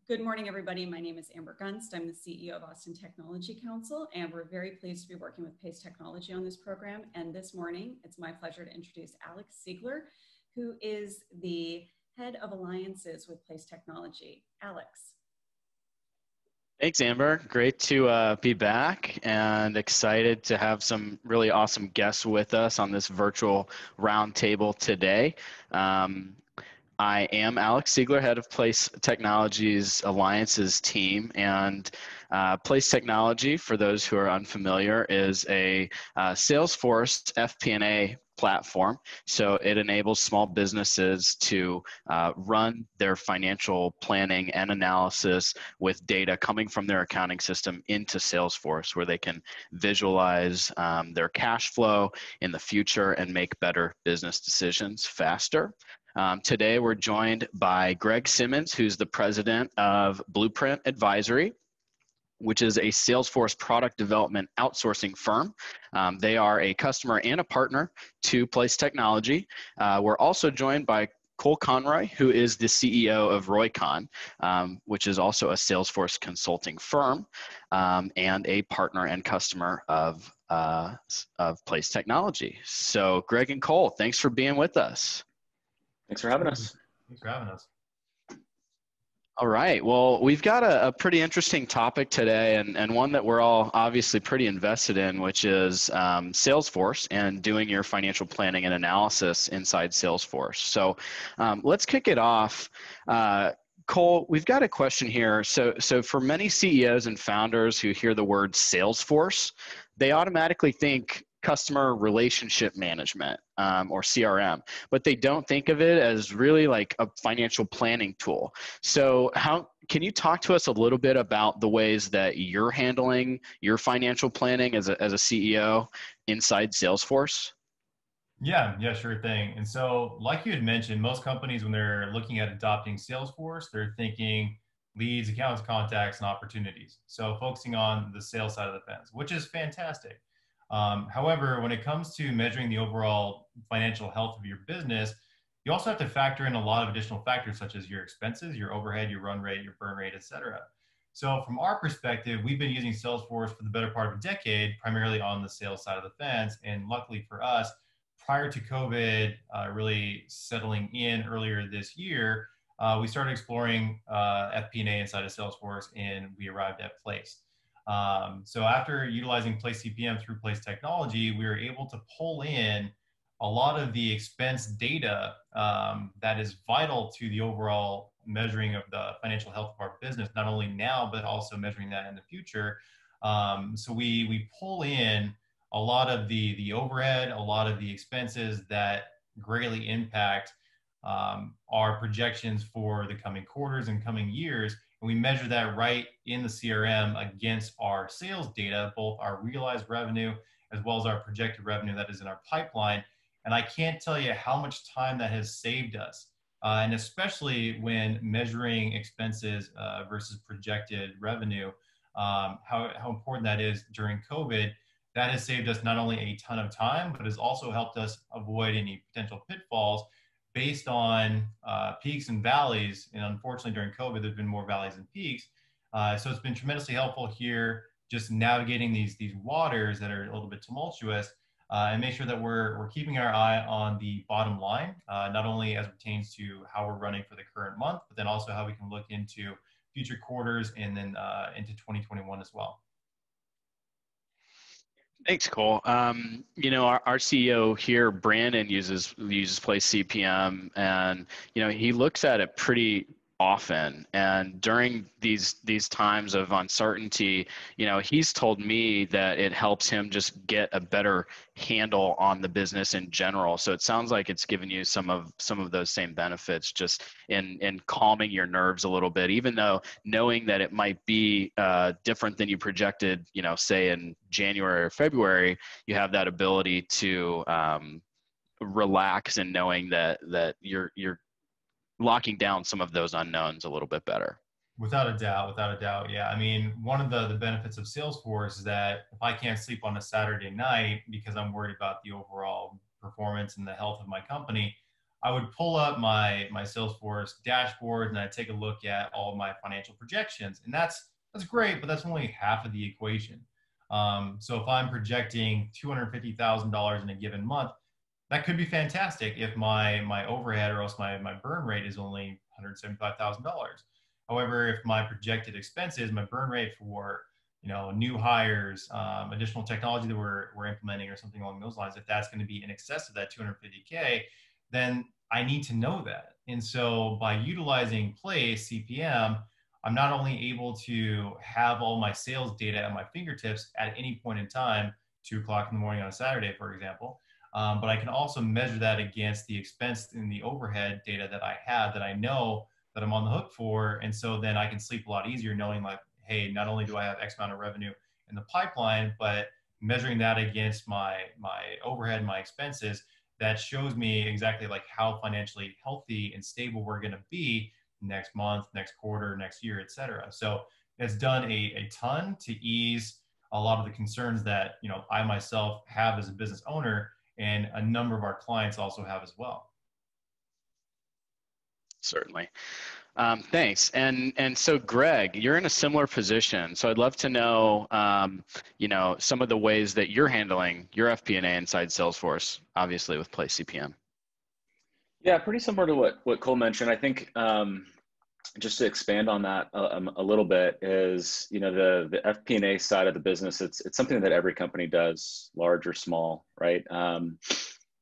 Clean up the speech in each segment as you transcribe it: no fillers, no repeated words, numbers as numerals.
Good morning, everybody. My name is Amber Gunst. I'm the CEO of Austin Technology Council, and we're very pleased to be working with Pace Technology on this program. And this morning, it's my pleasure to introduce Alex Siegler, who is the head of alliances with Pace Technology. Alex. Thanks, Amber. Great to be back and excited to have some really awesome guests with us on this virtual roundtable today. I am Alex Siegler, head of Place Technology's Alliances team, and Place Technology, for those who are unfamiliar, is a Salesforce FP&A platform. So it enables small businesses to run their financial planning and analysis with data coming from their accounting system into Salesforce, where they can visualize their cash flow in the future and make better business decisions faster. Today, we're joined by Greg Symons, who's the president of Blueprint Advisory, which is a Salesforce product development outsourcing firm. They are a customer and a partner to Place Technology. We're also joined by Cole Conroy, who is the CEO of RoyCon, which is also a Salesforce consulting firm and a partner and customer of Place Technology. So Greg and Cole, thanks for being with us. Thanks for having us. Thanks for having us. All right. Well, we've got a pretty interesting topic today and one that we're all obviously pretty invested in, which is Salesforce and doing your financial planning and analysis inside Salesforce. So let's kick it off. Cole, we've got a question here. So for many CEOs and founders who hear the word Salesforce, they automatically think customer relationship management or CRM, but they don't think of it as really like a financial planning tool. So can you talk to us a little bit about the ways that you're handling your financial planning as a CEO inside Salesforce? Yeah, sure thing. And so like you had mentioned, most companies, when they're looking at adopting Salesforce, they're thinking leads, accounts, contacts, and opportunities. So focusing on the sales side of the fence, which is fantastic. However, when it comes to measuring the overall financial health of your business, you also have to factor in a lot of additional factors such as your expenses, your overhead, your run rate, your burn rate, et cetera. So from our perspective, we've been using Salesforce for the better part of a decade, primarily on the sales side of the fence. And luckily for us, prior to COVID really settling in earlier this year, we started exploring FP&A inside of Salesforce, and we arrived at Place. So after utilizing PlaceCPM through Place Technology, we were able to pull in a lot of the expense data that is vital to the overall measuring of the financial health of our business, not only now, but also measuring that in the future. So we pull in a lot of the overhead, a lot of the expenses that greatly impact our projections for the coming quarters and coming years. And we measure that right in the CRM against our sales data, both our realized revenue as well as our projected revenue that is in our pipeline. And I can't tell you how much time that has saved us. And especially when measuring expenses versus projected revenue, how important that is during COVID. That has saved us not only a ton of time, but has also helped us avoid any potential pitfalls based on peaks and valleys. And unfortunately, during COVID, there's been more valleys than peaks. So it's been tremendously helpful here, just navigating these waters that are a little bit tumultuous, and make sure that we're keeping our eye on the bottom line, not only as it pertains to how we're running for the current month, but then also how we can look into future quarters and then into 2021 as well. Thanks, Cole. You know, our CEO here, Brandon, uses PlaceCPM, and you know he looks at it pretty often. And during these times of uncertainty, you know, he's told me that it helps him just get a better handle on the business in general. So it sounds like it's given you some of those same benefits, just in calming your nerves a little bit, even though knowing that it might be different than you projected, you know, say in January or February, you have that ability to relax and knowing that you're locking down some of those unknowns a little bit better. Without a doubt. Yeah. I mean, one of the benefits of Salesforce is that if I can't sleep on a Saturday night because I'm worried about the overall performance and the health of my company, I would pull up my Salesforce dashboard and I'd take a look at all my financial projections. And that's great, but that's only half of the equation. So if I'm projecting $250,000 in a given month, that could be fantastic if my overhead or else my burn rate is only $175,000. However, if my projected expenses, my burn rate for new hires, additional technology that we're implementing or something along those lines, if that's going to be in excess of that 250K, then I need to know that. And so by utilizing PlaceCPM, I'm not only able to have all my sales data at my fingertips at any point in time, 2 o'clock in the morning on a Saturday, for example, but I can also measure that against the expense and the overhead data that I have that I know that I'm on the hook for. And so then I can sleep a lot easier knowing like, hey, not only do I have X amount of revenue in the pipeline, but measuring that against my overhead, my expenses, that shows me exactly like how financially healthy and stable we're going to be next month, next quarter, next year, et cetera. So it's done a ton to ease a lot of the concerns that, I myself have as a business owner and a number of our clients also have as well. Certainly. Thanks. And so Greg, you're in a similar position. So I'd love to know, some of the ways that you're handling your FP&A inside Salesforce, obviously with PlaceCPM. Yeah, pretty similar to what Cole mentioned. I think just to expand on that a little bit is, the FP&A side of the business, it's something that every company does, large or small, right?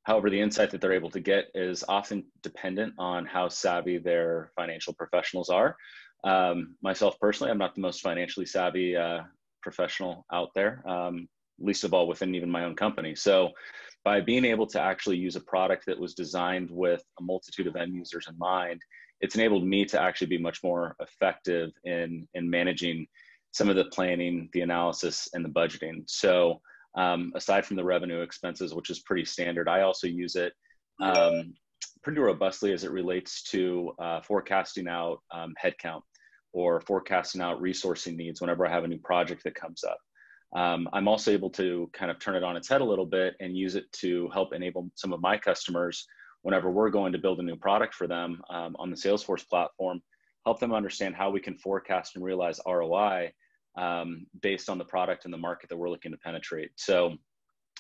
However, the insight that they're able to get is often dependent on how savvy their financial professionals are. Myself personally, I'm not the most financially savvy professional out there, least of all within even my own company. So by being able to actually use a product that was designed with a multitude of end users in mind, it's enabled me to actually be much more effective in managing some of the planning, the analysis, and the budgeting. So aside from the revenue expenses, which is pretty standard, I also use it pretty robustly as it relates to forecasting out headcount or forecasting out resourcing needs whenever I have a new project that comes up. I'm also able to kind of turn it on its head a little bit and use it to help enable some of my customers whenever we're going to build a new product for them on the Salesforce platform, help them understand how we can forecast and realize ROI based on the product and the market that we're looking to penetrate. So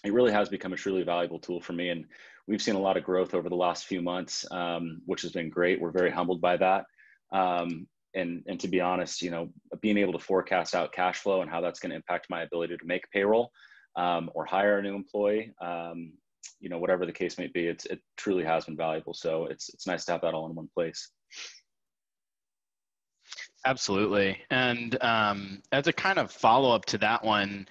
it really has become a truly valuable tool for me. And we've seen a lot of growth over the last few months, which has been great. We're very humbled by that. And to be honest, being able to forecast out cash flow and how that's going to impact my ability to make payroll or hire a new employee, whatever the case may be, it truly has been valuable. So it's nice to have that all in one place. Absolutely. And as a kind of follow-up to that one,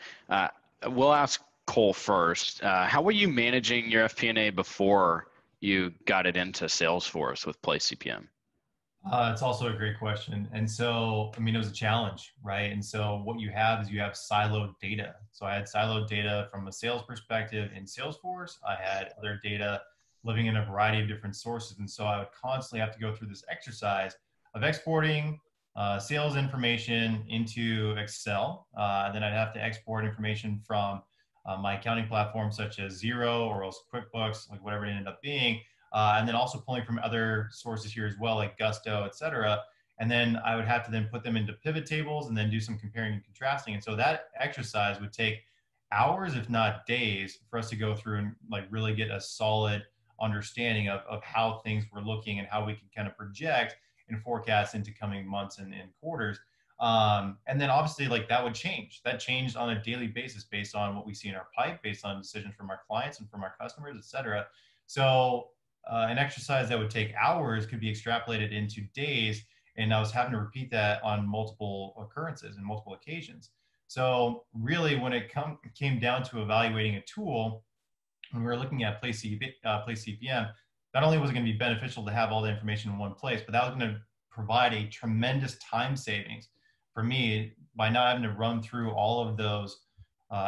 we'll ask Cole first. How were you managing your FP&A before you got it into Salesforce with PlaceCPM? It's also a great question. And so, it was a challenge, right? And so what you have is you have siloed data. So I had siloed data from a sales perspective in Salesforce. I had other data living in a variety of different sources. And so I would constantly have to go through this exercise of exporting sales information into Excel. Then I'd have to export information from my accounting platform, such as Xero or else QuickBooks, like whatever it ended up being. And then also pulling from other sources here as well, like Gusto, et cetera. And then I would have to then put them into pivot tables and then do some comparing and contrasting. And so that exercise would take hours, if not days, for us to go through and like really get a solid understanding of how things were looking and how we can kind of project and forecast into coming months and quarters. And then obviously like that would change. That changed on a daily basis based on what we see in our pipe, based on decisions from our clients and from our customers, et cetera. So an exercise that would take hours could be extrapolated into days, and I was having to repeat that on multiple occurrences and multiple occasions. So really, when it came down to evaluating a tool, when we were looking at PlaceCPM, not only was it going to be beneficial to have all the information in one place, but that was going to provide a tremendous time savings for me by not having to run through all of those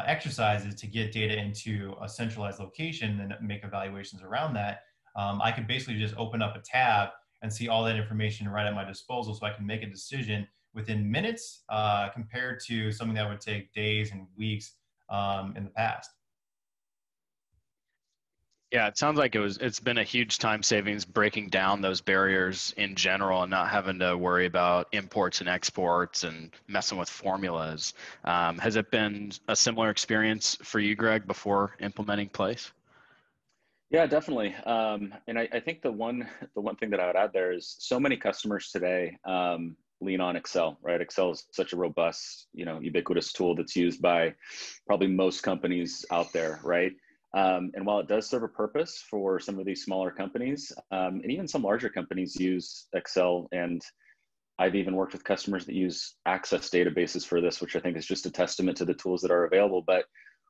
exercises to get data into a centralized location and make evaluations around that. I could basically just open up a tab and see all that information right at my disposal so I can make a decision within minutes compared to something that would take days and weeks in the past. Yeah, it sounds like it's been a huge time savings breaking down those barriers in general and not having to worry about imports and exports and messing with formulas. Has it been a similar experience for you, Greg, before implementing Place? Yeah, definitely. And I think the one thing that I would add there is so many customers today lean on Excel, right? Excel is such a robust, ubiquitous tool that's used by probably most companies out there, right? And while it does serve a purpose for some of these smaller companies, and even some larger companies use Excel, and I've even worked with customers that use Access databases for this, which I think is just a testament to the tools that are available. But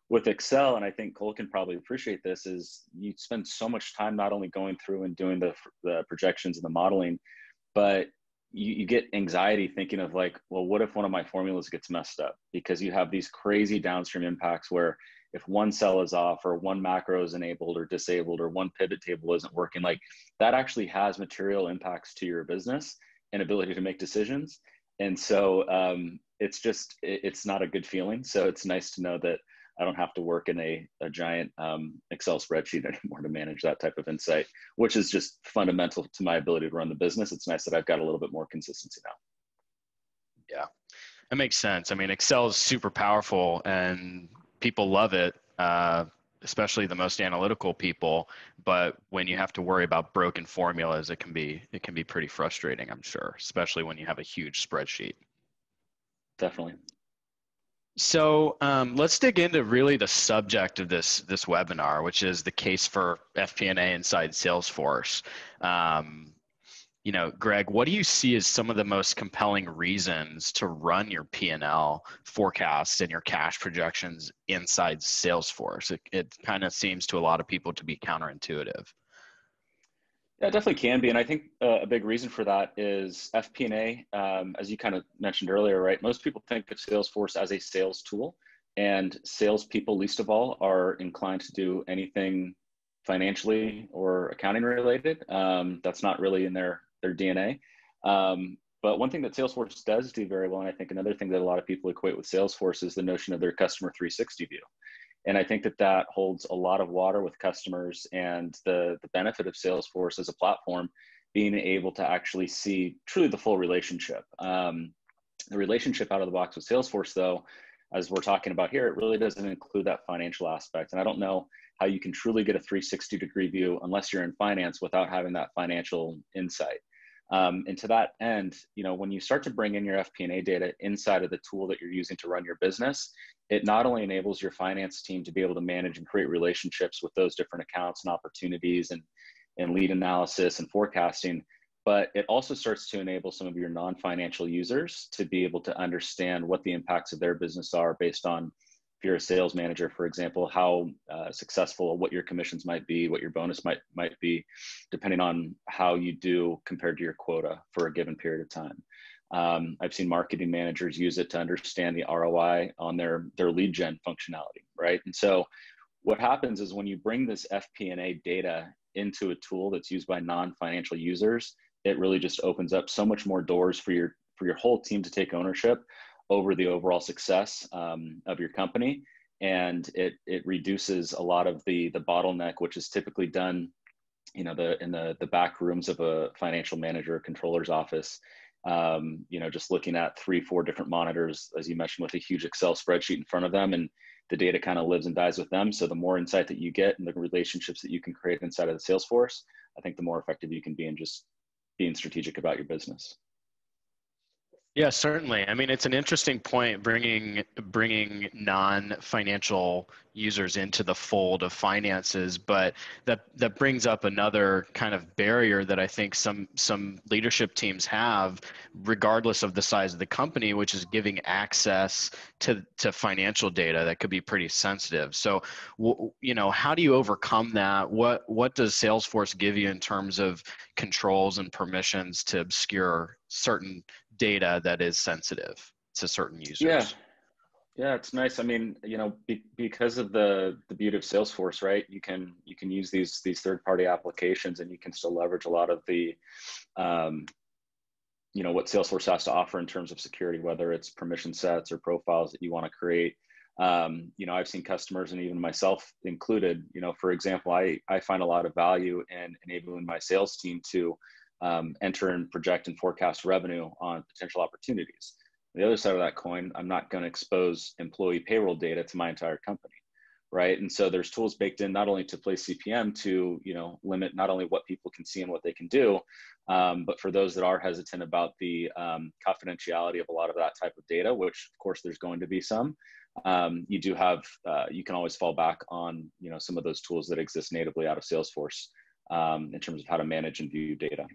with Excel, and I think Cole can probably appreciate this, is you spend so much time not only going through and doing the projections and the modeling, but you get anxiety thinking of like, well, what if one of my formulas gets messed up? Because you have these crazy downstream impacts where if one cell is off or one macro is enabled or disabled or one pivot table isn't working, like that actually has material impacts to your business and ability to make decisions. And so it's not a good feeling. So it's nice to know that I don't have to work in a giant Excel spreadsheet anymore to manage that type of insight, which is just fundamental to my ability to run the business. It's nice that I've got a little bit more consistency now. Yeah, that makes sense. I mean, Excel is super powerful and people love it, especially the most analytical people. But when you have to worry about broken formulas, it can be pretty frustrating, I'm sure, especially when you have a huge spreadsheet. Definitely. So let's dig into really the subject of this webinar, which is the case for FP&A inside Salesforce. Greg, what do you see as some of the most compelling reasons to run your P&L forecasts and your cash projections inside Salesforce? It kind of seems to a lot of people to be counterintuitive. Yeah, it definitely can be. And I think a big reason for that is FP&A, as you kind of mentioned earlier, right? Most people think of Salesforce as a sales tool, and salespeople, least of all, are inclined to do anything financially or accounting related. That's not really in their DNA. But one thing that Salesforce does do very well, and I think another thing that a lot of people equate with Salesforce is the notion of their customer 360 view. And I think that holds a lot of water with customers, and the benefit of Salesforce as a platform being able to actually see truly the full relationship. The relationship out of the box with Salesforce, though, as we're talking about here, it really doesn't include that financial aspect. And I don't know how you can truly get a 360-degree view unless you're in finance without having that financial insight. And to that end, when you start to bring in your FP&A data inside of the tool that you're using to run your business, it not only enables your finance team to be able to manage and create relationships with those different accounts and opportunities and lead analysis and forecasting, but it also starts to enable some of your non-financial users to be able to understand what the impacts of their business are based on, if you're a sales manager, for example, how successful, what your commissions might be, what your bonus might be, depending on how you do compared to your quota for a given period of time. I've seen marketing managers use it to understand the ROI on their lead gen functionality, right? And so what happens is when you bring this FP&A data into a tool that's used by non-financial users, it really just opens up so much more doors for your whole team to take ownership over the overall success of your company. And it reduces a lot of the bottleneck, which is typically done, in the back rooms of a financial manager or controller's office. Just looking at 3-4 different monitors, as you mentioned, with a huge Excel spreadsheet in front of them, and the data kind of lives and dies with them. So the more insight that you get and the relationships that you can create inside of the Salesforce, I think the more effective you can be in just being strategic about your business. Yeah, certainly. I mean, it's an interesting point, bringing non-financial users into the fold of finances, but that brings up another kind of barrier that I think some leadership teams have, regardless of the size of the company, which is giving access to financial data that could be pretty sensitive. So, how do you overcome that? What does Salesforce give you in terms of controls and permissions to obscure certain data that is sensitive to certain users? Yeah, it's nice. I mean, because of the beauty of Salesforce, right? You can use these third-party applications, and you can still leverage a lot of the what Salesforce has to offer in terms of security, whether it's permission sets or profiles that you want to create. I've seen customers, and even myself included, for example, I find a lot of value in enabling my sales team to enter and project and forecast revenue on potential opportunities. The other side of that coin, I'm not going to expose employee payroll data to my entire company, right? And so there's tools baked in not only to PlaceCPM to limit not only what people can see and what they can do, but for those that are hesitant about the confidentiality of a lot of that type of data, which of course there's going to be some, you can always fall back on some of those tools that exist natively out of Salesforce in terms of how to manage and view data.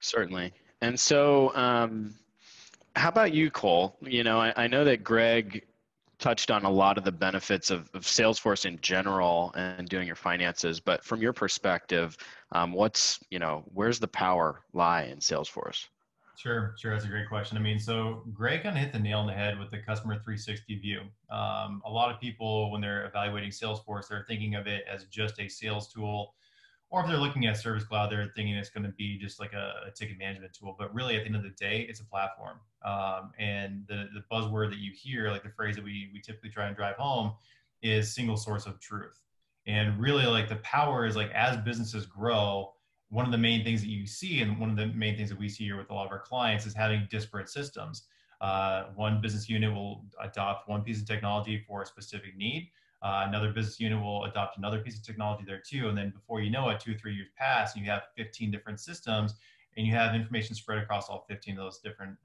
Certainly. And so how about you, Cole? I know that Greg touched on a lot of the benefits of Salesforce in general and doing your finances, but from your perspective, where's the power lie in Salesforce? Sure. That's a great question. I mean, so Greg kind of hit the nail on the head with the customer 360 view. A lot of people, when they're evaluating Salesforce, they're thinking of it as just a sales tool. Or if they're looking at Service Cloud, they're thinking it's going to be just like a ticket management tool. But really, at the end of the day, it's a platform. And the buzzword that you hear, like the phrase that we typically try and drive home, is single source of truth. And really, like the power is like as businesses grow, one of the main things that you see, and one of the main things that we see here with a lot of our clients, is having disparate systems. One business unit will adopt one piece of technology for a specific need. Another business unit will adopt another piece of technology there too. And then before you know it, 2 or 3 years pass, and you have 15 different systems, and you have information spread across all 15 of those different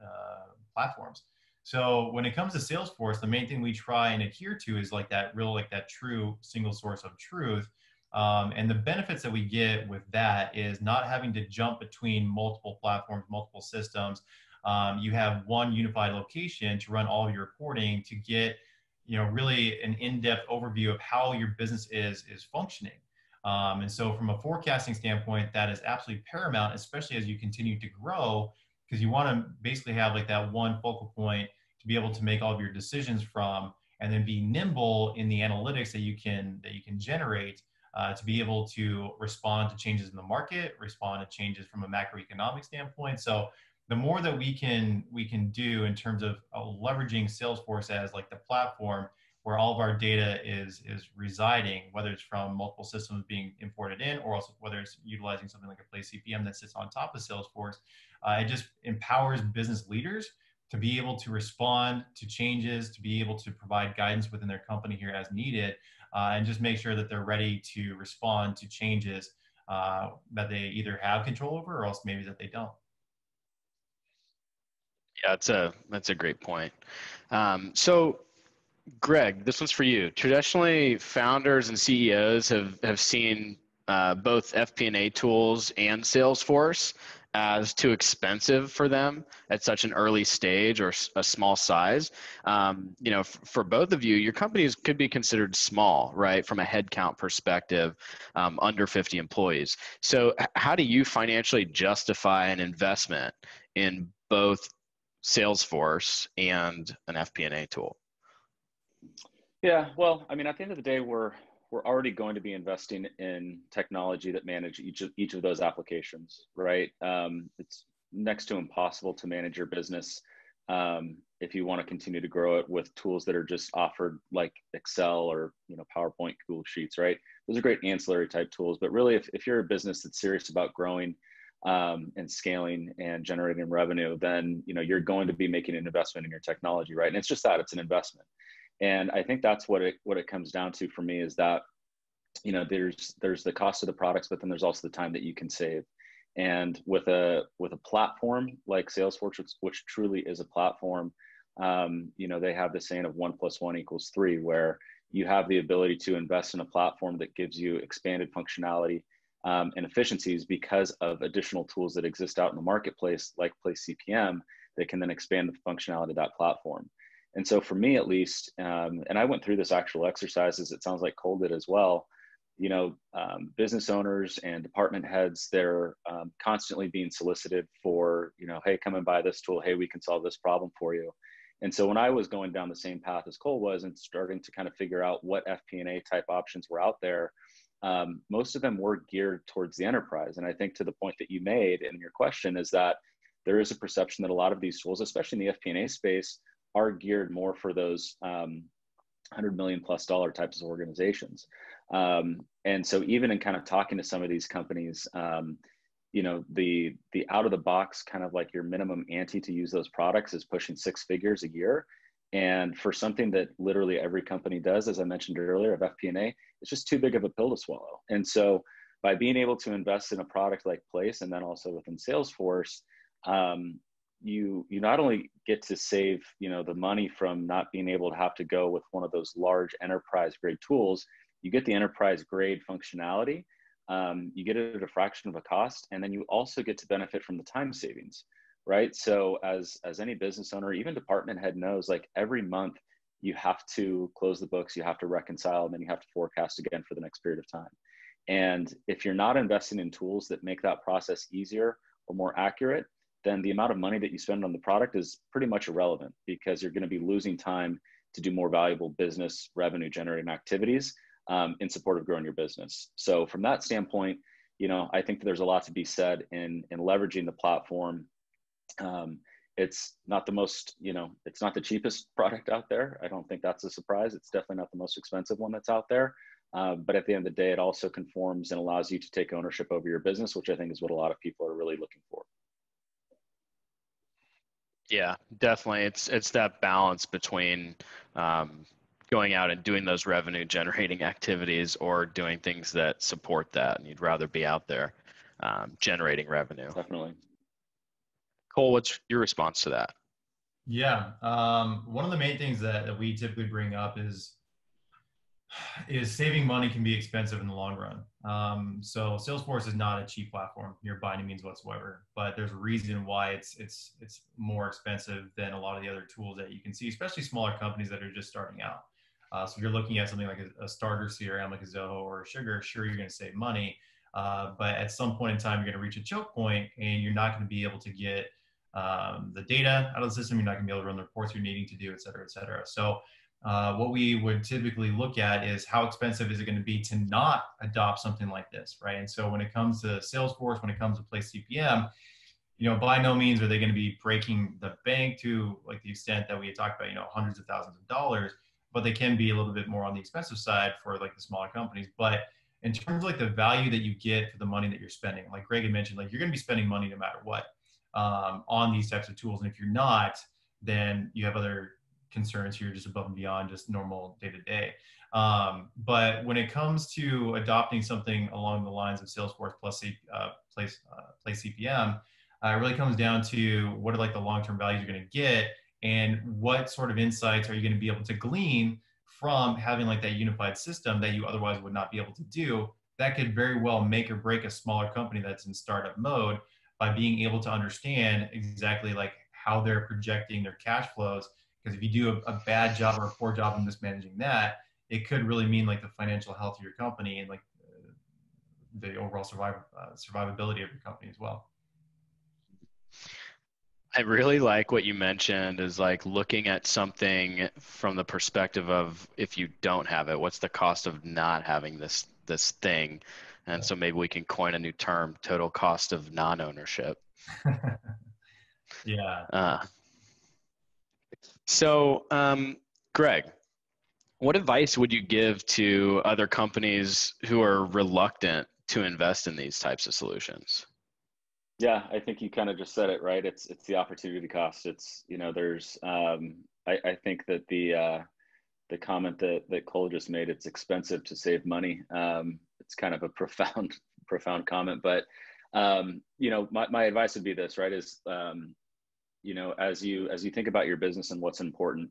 platforms. So when it comes to Salesforce, the main thing we try and adhere to is like that true single source of truth. And the benefits that we get with that is not having to jump between multiple platforms, multiple systems. You have one unified location to run all of your reporting, to get really an in-depth overview of how your business is functioning. And so from a forecasting standpoint, that is absolutely paramount, especially as you continue to grow, because you want to basically have like that one focal point to be able to make all of your decisions from, and then be nimble in the analytics that you can generate to be able to respond to changes in the market, respond to changes from a macroeconomic standpoint. So the more that we can do in terms of leveraging Salesforce as like the platform where all of our data is residing, whether it's from multiple systems being imported in, or also whether it's utilizing something like a PlaceCPM that sits on top of Salesforce, it just empowers business leaders to be able to respond to changes, to be able to provide guidance within their company here as needed, and just make sure that they're ready to respond to changes that they either have control over, or else maybe that they don't. Yeah, that's a great point. So Greg, this one's for you. Traditionally, founders and CEOs have seen both FP&A tools and Salesforce as too expensive for them at such an early stage or a small size. For both of you, your companies could be considered small, right, from a headcount perspective, under 50 employees. So how do you financially justify an investment in both Salesforce and an FP&A tool? Yeah, well, I mean, at the end of the day, we're already going to be investing in technology that manage each of those applications, right? It's next to impossible to manage your business if you want to continue to grow it with tools that are just offered like Excel or PowerPoint, Google Sheets, right? Those are great ancillary type tools, but really, if you're a business that's serious about growing and scaling and generating revenue, then you're going to be making an investment in your technology, right? And it's just that, it's an investment. And I think that's what it comes down to for me, is that there's the cost of the products, but then there's also the time that you can save. And with a platform like Salesforce, which truly is a platform, they have the saying of 1 + 1 = 3, where you have the ability to invest in a platform that gives you expanded functionality and efficiencies because of additional tools that exist out in the marketplace, like PlaceCPM, that can then expand the functionality of that platform. And so for me, at least, and I went through this actual exercise, as it sounds like Cole did as well, business owners and department heads, they're constantly being solicited for, hey, come and buy this tool. Hey, we can solve this problem for you. And so when I was going down the same path as Cole was and starting to kind of figure out what FP&A type options were out there, most of them were geared towards the enterprise. And I think to the point that you made in your question is that there is a perception that a lot of these tools, especially in the FP&A space, are geared more for those $100 million plus types of organizations. And so even in kind of talking to some of these companies, you know, the out of the box kind of like your minimum ante to use those products is pushing 6 figures a year. And for something that literally every company does, as I mentioned earlier, of FP&A, it's just too big of a pill to swallow. And so by being able to invest in a product like Place, and then also within Salesforce, you not only get to save, you know, the money from not being able to have to go with one of those large enterprise grade tools, you get the enterprise grade functionality, you get it at a fraction of a cost, and then you also get to benefit from the time savings, right? So as any business owner, even department head knows, like every month you have to close the books, you have to reconcile, and then you have to forecast again for the next period of time. And if you're not investing in tools that make that process easier or more accurate, then the amount of money that you spend on the product is pretty much irrelevant, because you're going to be losing time to do more valuable business revenue generating activities in support of growing your business. So from that standpoint, you know, I think that there's a lot to be said in leveraging the platform. It's not the most, you know, it's not the cheapest product out there. I don't think that's a surprise. It's definitely not the most expensive one that's out there. But at the end of the day, it also conforms and allows you to take ownership over your business, which I think is what a lot of people are really looking for. Yeah, definitely. It's that balance between going out and doing those revenue generating activities or doing things that support that. And you'd rather be out there generating revenue. Definitely. Cole, what's your response to that? Yeah. One of the main things that we typically bring up is saving money can be expensive in the long run. So Salesforce is not a cheap platform here by any means whatsoever, but there's a reason why it's more expensive than a lot of the other tools that you can see, especially smaller companies that are just starting out. So if you're looking at something like a starter CRM like a Zoho or a Sugar, sure, you're going to save money. But at some point in time, you're going to reach a choke point and you're not going to be able to get the data out of the system. You're not going to be able to run the reports you're needing to do, et cetera, et cetera. So what we would typically look at is how expensive is it going to be to not adopt something like this, right? And so when it comes to Salesforce, when it comes to PlaceCPM, you know, by no means are they going to be breaking the bank to like the extent that we had talked about, you know, hundreds of thousands of dollars, but they can be a little bit more on the expensive side for like the smaller companies. But in terms of like the value that you get for the money that you're spending, like Greg had mentioned, like you're going to be spending money no matter what on these types of tools. And if you're not, then you have other concerns here just above and beyond just normal day-to-day. But when it comes to adopting something along the lines of Salesforce plus PlaceCPM, it really comes down to what are like the long-term values you're going to get and what sort of insights are you going to be able to glean from having like that unified system that you otherwise would not be able to do. That could very well make or break a smaller company that's in startup mode by being able to understand exactly like how they're projecting their cash flows. Because if you do a bad job or a poor job of mismanaging that, it could really mean like the financial health of your company and like the overall survivability of your company as well. I really like what you mentioned is like looking at something from the perspective of if you don't have it, what's the cost of not having this thing? And so maybe we can coin a new term, total cost of non-ownership. Yeah. So, Greg, what advice would you give to other companies who are reluctant to invest in these types of solutions? Yeah, I think you kind of just said it, right? It's the opportunity cost. It's, you know, there's, I think that the comment that Cole just made, it's expensive to save money. It's kind of a profound comment, but, you know, my advice would be this, right? Is, you know, as you think about your business and what's important,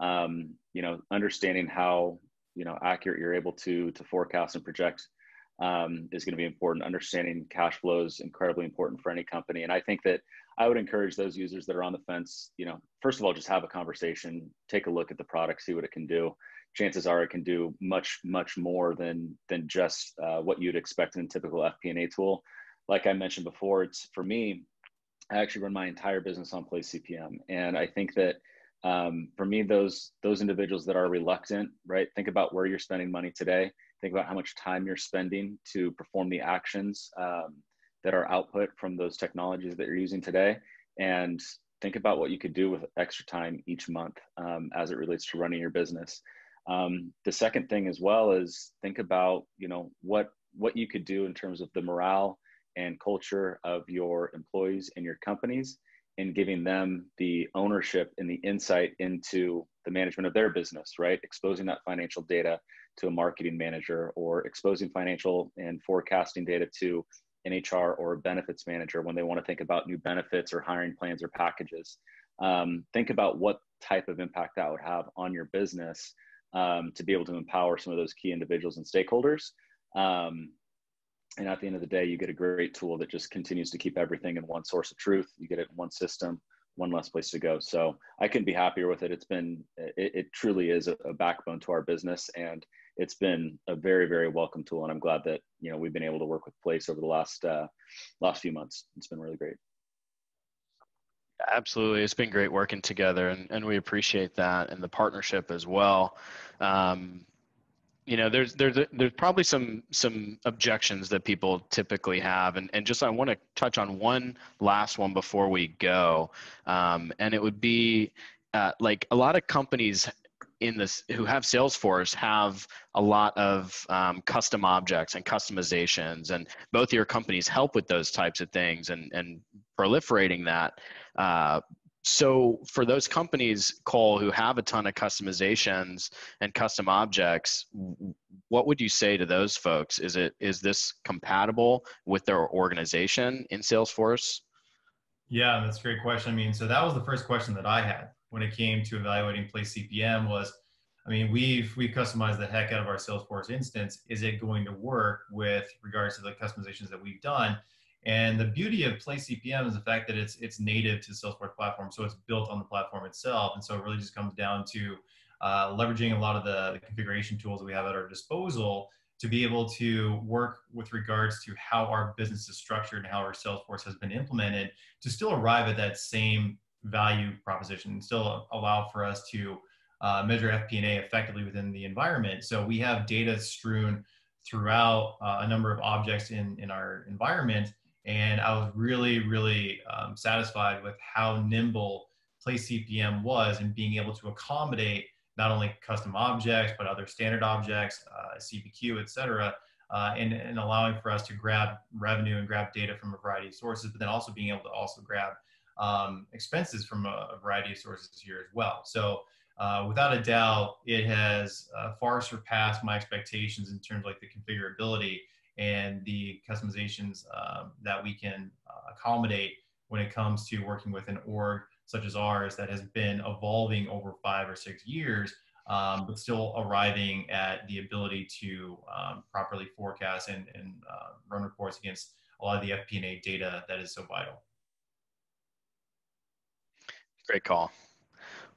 you know, understanding how, you know, accurate you're able to forecast and project is going to be important. Understanding cash flow is incredibly important for any company. And I think that I would encourage those users that are on the fence, you know, first of all, just have a conversation, take a look at the product, see what it can do. Chances are it can do much, much more than just what you'd expect in a typical FP&A tool. Like I mentioned before, it's for me, I actually run my entire business on PlaceCPM. And I think that for me, those individuals that are reluctant, right? Think about where you're spending money today. Think about how much time you're spending to perform the actions that are output from those technologies that you're using today. And think about what you could do with extra time each month as it relates to running your business. The second thing as well is think about, what you could do in terms of the morale and culture of your employees and your companies, and giving them the ownership and the insight into the management of their business, right? Exposing that financial data to a marketing manager, or exposing financial and forecasting data to an HR or a benefits manager when they want to think about new benefits or hiring plans or packages. Think about what type of impact that would have on your business to be able to empower some of those key individuals and stakeholders. And at the end of the day, you get a great tool that just continues to keep everything in one source of truth. You get it in one system, one less place to go. So I couldn't be happier with it. It truly is a backbone to our business, and it's been a very, very welcome tool. And I'm glad that, we've been able to work with Place over the last few months. It's been really great. Absolutely. It's been great working together, and we appreciate that, and the partnership as well. There's probably some objections that people typically have, and just I want to touch on one last one before we go, and it would be like a lot of companies who have Salesforce have a lot of custom objects and customizations, and both of your companies help with those types of things and proliferating that. So for those companies, Cole, who have a ton of customizations and custom objects, what would you say to those folks? Is this compatible with their organization in Salesforce? Yeah, that's a great question. So that was the first question that I had when it came to evaluating PlaceCPM was, we've customized the heck out of our Salesforce instance. Is it going to work with regards to the customizations that we've done? And the beauty of PlaceCPM is the fact that it's native to the Salesforce platform, so it's built on the platform itself. And so it really just comes down to leveraging a lot of the configuration tools that we have at our disposal to be able to work with regards to how our business is structured and how our Salesforce has been implemented to still arrive at that same value proposition and still allow for us to measure FP&A effectively within the environment. So we have data strewn throughout a number of objects in our environment. And I was really, really satisfied with how nimble PlaceCPM was in being able to accommodate not only custom objects, but other standard objects, CPQ, et cetera, and allowing for us to grab revenue and grab data from a variety of sources, but then also being able to also grab expenses from a variety of sources here as well. So without a doubt, it has far surpassed my expectations in terms of like the configurability and the customizations that we can accommodate when it comes to working with an org such as ours that has been evolving over 5 or 6 years, but still arriving at the ability to properly forecast and run reports against a lot of the FP&A data that is so vital. Great call.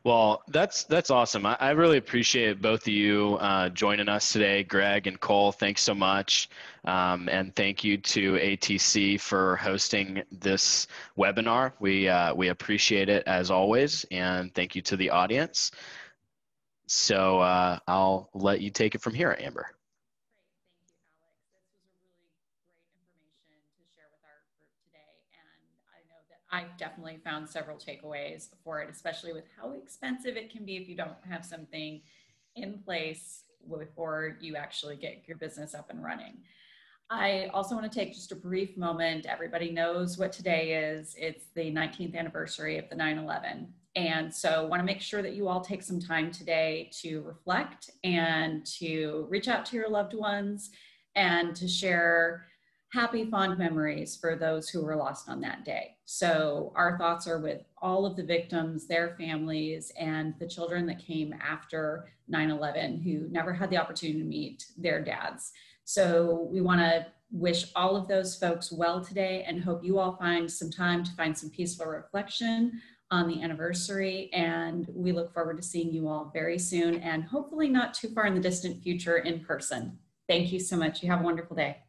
Well, that's awesome. I really appreciate both of you joining us today, Greg and Cole. Thanks so much. And thank you to ATC for hosting this webinar. We appreciate it as always. And thank you to the audience. So I'll let you take it from here, Amber. I definitely found several takeaways for it, especially with how expensive it can be if you don't have something in place before you actually get your business up and running. I also want to take just a brief moment. Everybody knows what today is. It's the 19th anniversary of the 9/11. And so I want to make sure that you all take some time today to reflect and to reach out to your loved ones and to share happy, fond memories for those who were lost on that day. So our thoughts are with all of the victims, their families, and the children that came after 9/11 who never had the opportunity to meet their dads. So we want to wish all of those folks well today and hope you all find some time to find some peaceful reflection on the anniversary. And we look forward to seeing you all very soon and hopefully not too far in the distant future in person. Thank you so much. You have a wonderful day.